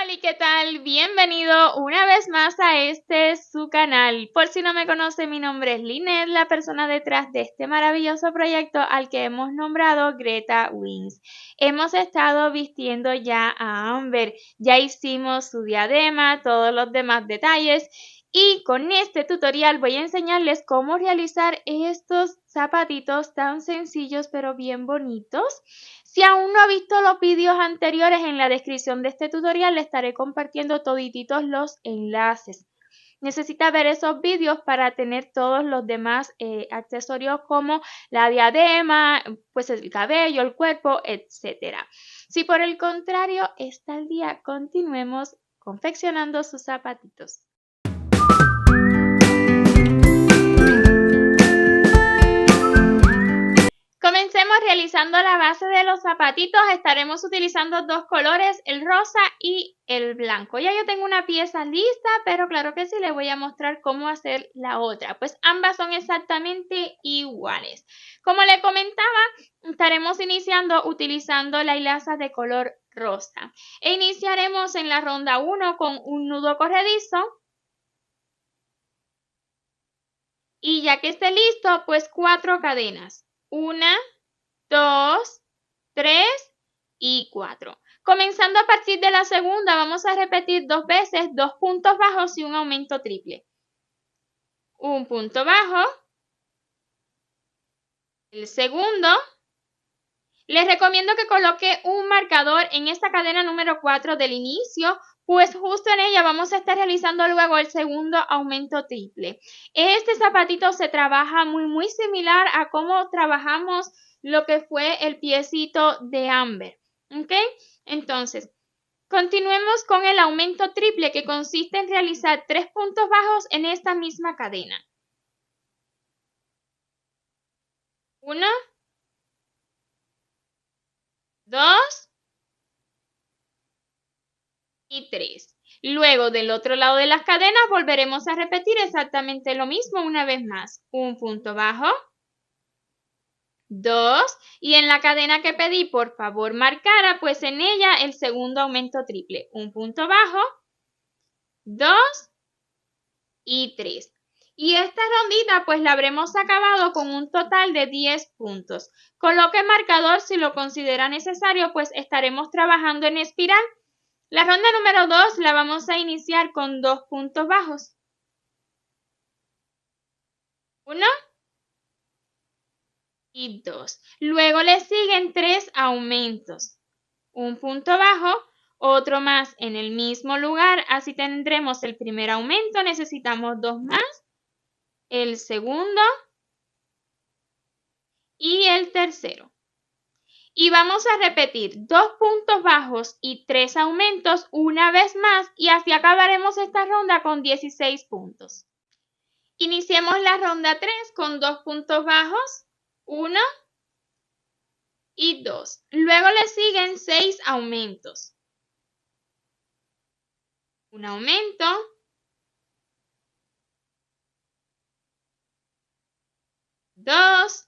Hola, ¿qué tal? Bienvenido una vez más a su canal. Por si no me conoce, mi nombre es Lynette, la persona detrás de este maravilloso proyecto al que hemos nombrado Greta Wings. Hemos estado vistiendo ya a Amber, ya hicimos su diadema, todos los demás detalles y con este tutorial voy a enseñarles cómo realizar estos zapatitos tan sencillos pero bien bonitos. Si aún no ha visto los vídeos anteriores, en la descripción de este tutorial le estaré compartiendo todititos los enlaces. Necesita ver esos vídeos para tener todos los demás accesorios como la diadema, pues el cabello, el cuerpo, etc. Si por el contrario está al día, continuemos confeccionando sus zapatitos. Comencemos realizando la base de los zapatitos. Estaremos utilizando dos colores, el rosa y el blanco. Ya yo tengo una pieza lista, pero claro que sí, les voy a mostrar cómo hacer la otra. Pues ambas son exactamente iguales. Como les comentaba, estaremos iniciando utilizando la hilaza de color rosa. E iniciaremos en la ronda 1 con un nudo corredizo. Y ya que esté listo, pues 4 cadenas. 1, 2, 3 y 4. Comenzando a partir de la segunda, vamos a repetir 2 veces 2 puntos bajos y un aumento triple. Un punto bajo. El segundo. Les recomiendo que coloque un marcador en esta cadena número 4 del inicio, pues justo en ella vamos a estar realizando luego el segundo aumento triple. Este zapatito se trabaja muy similar a cómo trabajamos lo que fue el piecito de Amber. ¿Ok? Entonces, continuemos con el aumento triple, que consiste en realizar 3 puntos bajos en esta misma cadena. 1, 2 y 3. Luego del otro lado de las cadenas volveremos a repetir exactamente lo mismo una vez más. Un punto bajo, 2 y en la cadena que pedí por favor marcara, pues en ella el segundo aumento triple. Un punto bajo, 2 y 3. Y esta rondita pues la habremos acabado con un total de 10 puntos. Coloque marcador si lo considera necesario, pues estaremos trabajando en espiral. La ronda número 2 la vamos a iniciar con 2 puntos bajos. 1 y 2. Luego le siguen 3 aumentos. Un punto bajo, otro más en el mismo lugar. Así tendremos el primer aumento. Necesitamos 2 más. El segundo y el tercero. Y vamos a repetir 2 puntos bajos y 3 aumentos una vez más y así acabaremos esta ronda con 16 puntos. Iniciemos la ronda 3 con 2 puntos bajos, 1 y 2. Luego le siguen 6 aumentos. Un aumento, 2,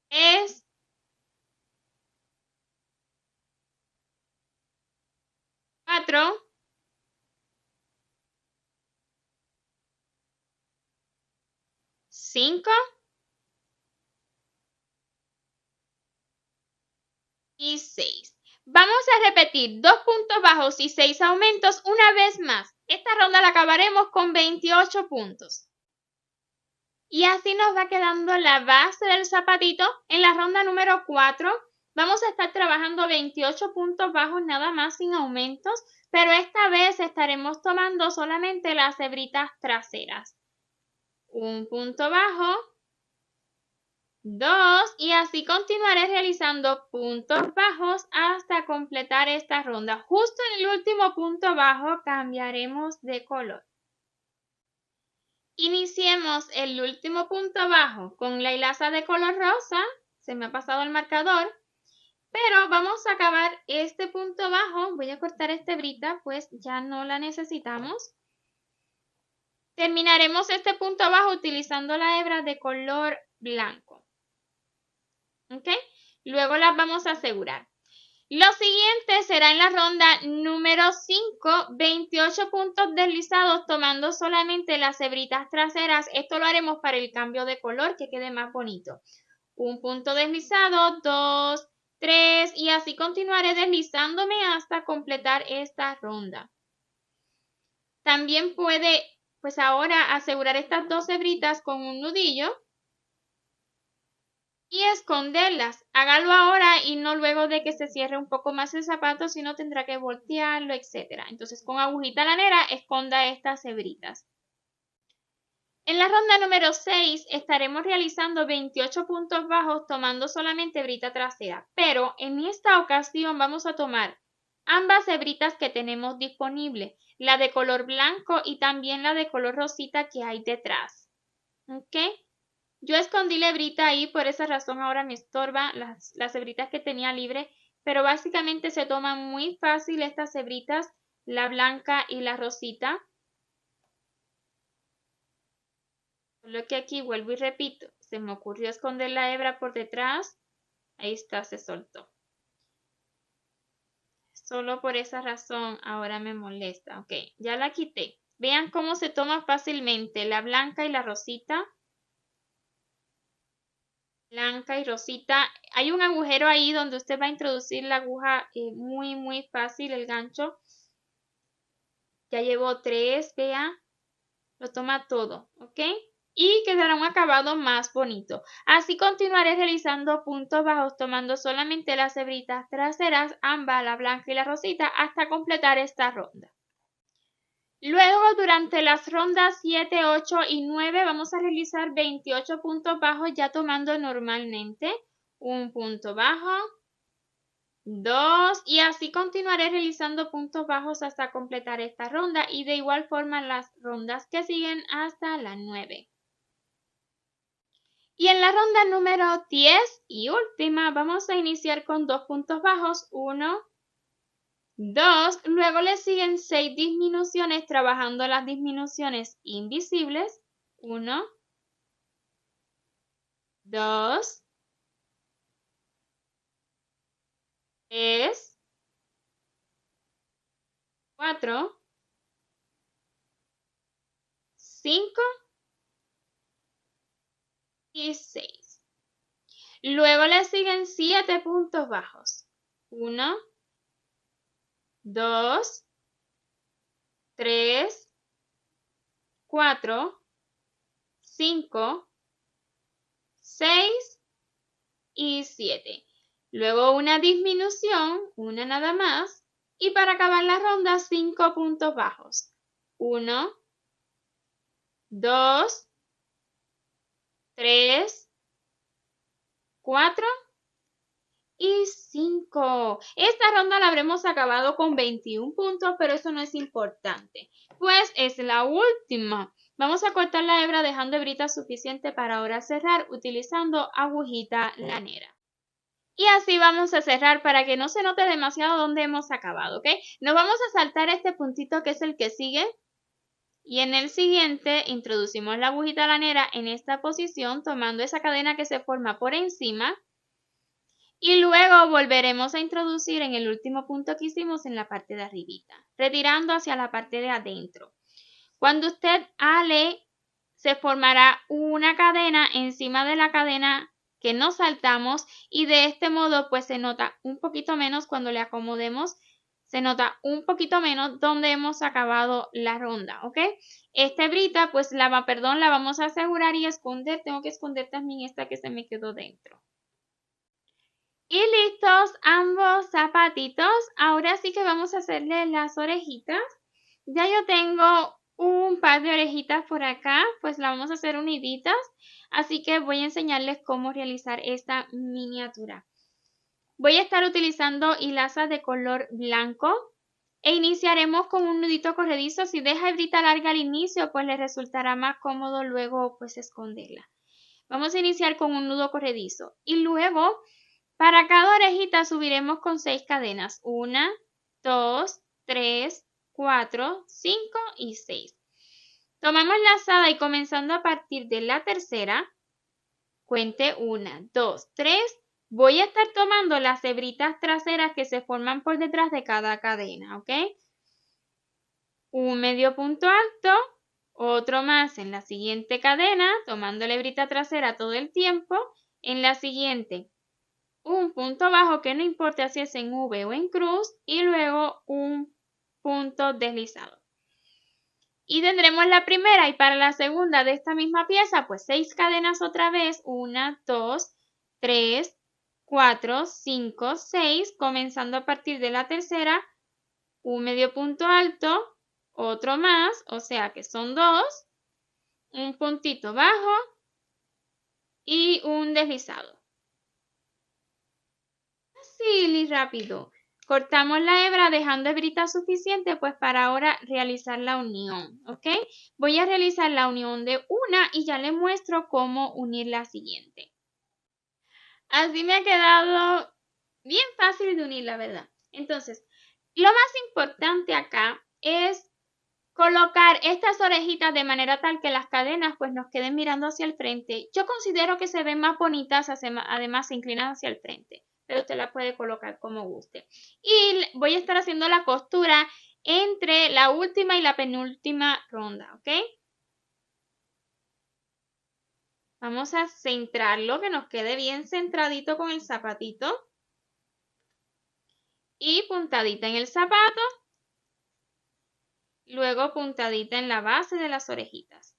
3, 4, 5 y 6. Vamos a repetir 2 puntos bajos y 6 aumentos una vez más. Esta ronda la acabaremos con 28 puntos. Y así nos va quedando la base del zapatito. En la ronda número 4 vamos a estar trabajando 28 puntos bajos nada más sin aumentos, pero esta vez estaremos tomando solamente las hebritas traseras. Un punto bajo, 2 y así continuaré realizando puntos bajos hasta completar esta ronda. Justo en el último punto bajo cambiaremos de color. Iniciemos el último punto bajo con la hilaza de color rosa. Se me ha pasado el marcador. Pero vamos a acabar este punto bajo. Voy a cortar esta hebrita, pues ya no la necesitamos. Terminaremos este punto bajo utilizando la hebra de color blanco. ¿Ok? Luego las vamos a asegurar. Lo siguiente será en la ronda número 5, 28 puntos deslizados tomando solamente las hebritas traseras. Esto lo haremos para el cambio de color que quede más bonito. Un punto deslizado, 2, 3 y así continuaré deslizándome hasta completar esta ronda. También puede, pues ahora asegurar estas 2 hebritas con un nudillo y esconderlas. Hágalo ahora y no luego de que se cierre un poco más el zapato, sino tendrá que voltearlo, etc. Entonces con agujita lanera esconda estas hebritas. En la ronda número 6 estaremos realizando 28 puntos bajos tomando solamente hebrita trasera, pero en esta ocasión vamos a tomar ambas hebritas que tenemos disponibles, la de color blanco y también la de color rosita que hay detrás. ¿Ok? Yo escondí la hebrita ahí, por esa razón ahora me estorba las hebritas que tenía libre, pero básicamente se toman muy fácil estas hebritas, la blanca y la rosita. Solo que aquí vuelvo y repito, se me ocurrió esconder la hebra por detrás, ahí está, se soltó. Solo por esa razón ahora me molesta. Ok, ya la quité. Vean cómo se toma fácilmente la blanca y la rosita. Blanca y rosita. Hay un agujero ahí donde usted va a introducir la aguja muy fácil, el gancho. Ya llevo 3, vea. Lo toma todo, ¿ok? Y quedará un acabado más bonito. Así continuaré realizando puntos bajos tomando solamente las hebritas traseras, ambas, la blanca y la rosita, hasta completar esta ronda. Luego, durante las rondas 7, 8 y 9 vamos a realizar 28 puntos bajos ya tomando normalmente un punto bajo, 2 y así continuaré realizando puntos bajos hasta completar esta ronda y de igual forma las rondas que siguen hasta la 9. Y en la ronda número 10 y última vamos a iniciar con 2 puntos bajos, 1, 2, luego le siguen 6 disminuciones trabajando las disminuciones invisibles, 1, 2, 3, 4, 5 y 6. Luego le siguen 7 puntos bajos, 1, 2, 3, 4, 5, 6 y 7. Luego una disminución, una nada más, y para acabar la ronda 5 puntos bajos. 1, 2, 3, 4 y 5. Esta ronda la habremos acabado con 21 puntos, pero eso no es importante, pues es la última. Vamos a cortar la hebra dejando hebrita suficiente para ahora cerrar utilizando agujita lanera. Y así vamos a cerrar para que no se note demasiado dónde hemos acabado, ¿ok? Nos vamos a saltar este puntito que es el que sigue. Y en el siguiente introducimos la agujita lanera en esta posición tomando esa cadena que se forma por encima. Y luego volveremos a introducir en el último punto que hicimos en la parte de arribita, retirando hacia la parte de adentro. Cuando usted ale, se formará una cadena encima de la cadena que nos saltamos y de este modo pues se nota un poquito menos cuando le acomodemos, se nota un poquito menos donde hemos acabado la ronda, ¿ok? Esta hebrita pues la vamos a asegurar y esconder, tengo que esconder también esta que se me quedó dentro. Y listos ambos zapatitos, ahora sí que vamos a hacerle las orejitas. Ya yo tengo un par de orejitas por acá, pues la vamos a hacer uniditas, así que voy a enseñarles cómo realizar esta miniatura. Voy a estar utilizando hilazas de color blanco e iniciaremos con un nudito corredizo. Si deja hebrita larga al inicio, pues le resultará más cómodo luego pues esconderla. Vamos a iniciar con un nudo corredizo y luego para cada orejita subiremos con 6 cadenas. 1, 2, 3, 4, 5 y 6. Tomamos lazada y comenzando a partir de la tercera, cuente 1, 2, 3 Voy a estar tomando las hebritas traseras que se forman por detrás de cada cadena, ¿ok? Un medio punto alto, otro más en la siguiente cadena, tomando la hebrita trasera todo el tiempo. En la siguiente, un punto bajo que no importa si es en V o en cruz, y luego un punto deslizado. Y tendremos la primera, y para la segunda de esta misma pieza, pues 6 cadenas otra vez, 1, 2, 3, 4, 5, 6, comenzando a partir de la tercera, un medio punto alto, otro más, o sea que son 2, un puntito bajo y un deslizado. Fácil y rápido. Cortamos la hebra dejando hebrita suficiente pues para ahora realizar la unión, ¿ok? Voy a realizar la unión de una y ya les muestro cómo unir la siguiente. Así me ha quedado bien fácil de unir, la verdad. Entonces, lo más importante acá es colocar estas orejitas de manera tal que las cadenas pues nos queden mirando hacia el frente. Yo considero que se ven más bonitas, además se inclinan hacia el frente, pero usted la puede colocar como guste. Y voy a estar haciendo la costura entre la última y la penúltima ronda, ¿ok? Vamos a centrarlo, que nos quede bien centradito con el zapatito. Y puntadita en el zapato. Luego puntadita en la base de las orejitas.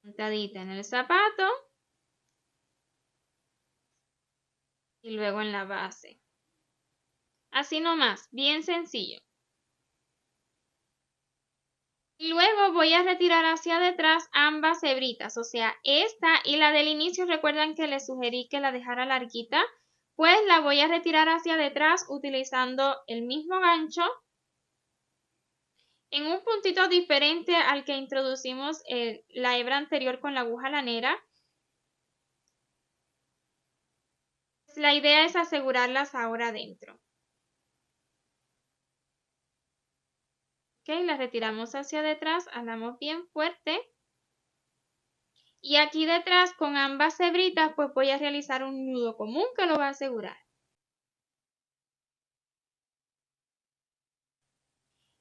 Puntadita en el zapato. Y luego en la base. Así nomás, bien sencillo. Y luego voy a retirar hacia detrás ambas hebritas, o sea, esta y la del inicio, recuerdan que les sugerí que la dejara larguita, pues la voy a retirar hacia detrás utilizando el mismo gancho en un puntito diferente al que introducimos la hebra anterior con la aguja lanera. La idea es asegurarlas ahora dentro. Ok, las retiramos hacia detrás, jalamos bien fuerte. Y aquí detrás con ambas hebritas pues voy a realizar un nudo común que lo va a asegurar.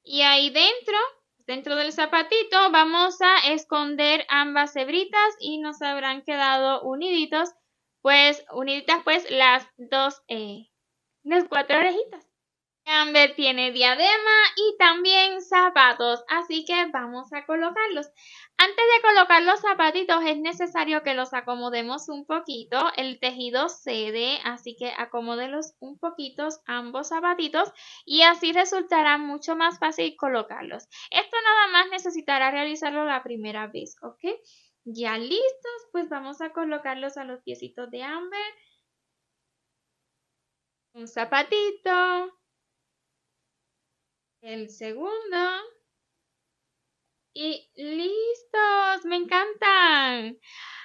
Y ahí dentro del zapatito, vamos a esconder ambas hebritas y nos habrán quedado uniditas pues las las 4 orejitas. Amber tiene diadema y también zapatos, así que vamos a colocarlos. Antes de colocar los zapatitos es necesario que los acomodemos un poquito. El tejido cede, así que acomódelos un poquito ambos zapatitos y así resultará mucho más fácil colocarlos. Esto nada más necesitará realizarlo la primera vez, ¿ok? Ya listos, pues vamos a colocarlos a los piecitos de Amber. Un zapatito. El segundo. Y listos, me encantan.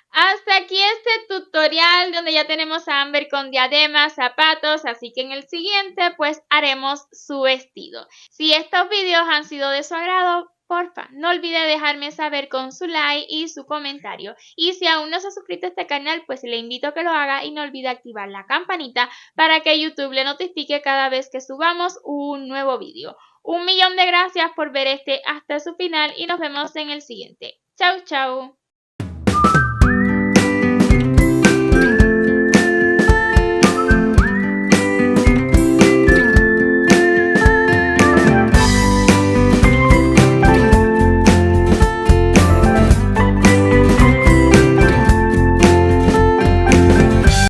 Hasta aquí este tutorial donde ya tenemos a Amber con diademas, zapatos, así que en el siguiente pues haremos su vestido. Si estos videos han sido de su agrado, porfa, no olvide dejarme saber con su like y su comentario. Y si aún no se ha suscrito a este canal, pues le invito a que lo haga y no olvide activar la campanita para que YouTube le notifique cada vez que subamos un nuevo video. 1.000.000 de gracias por ver este hasta su final y nos vemos en el siguiente. Chau, chau.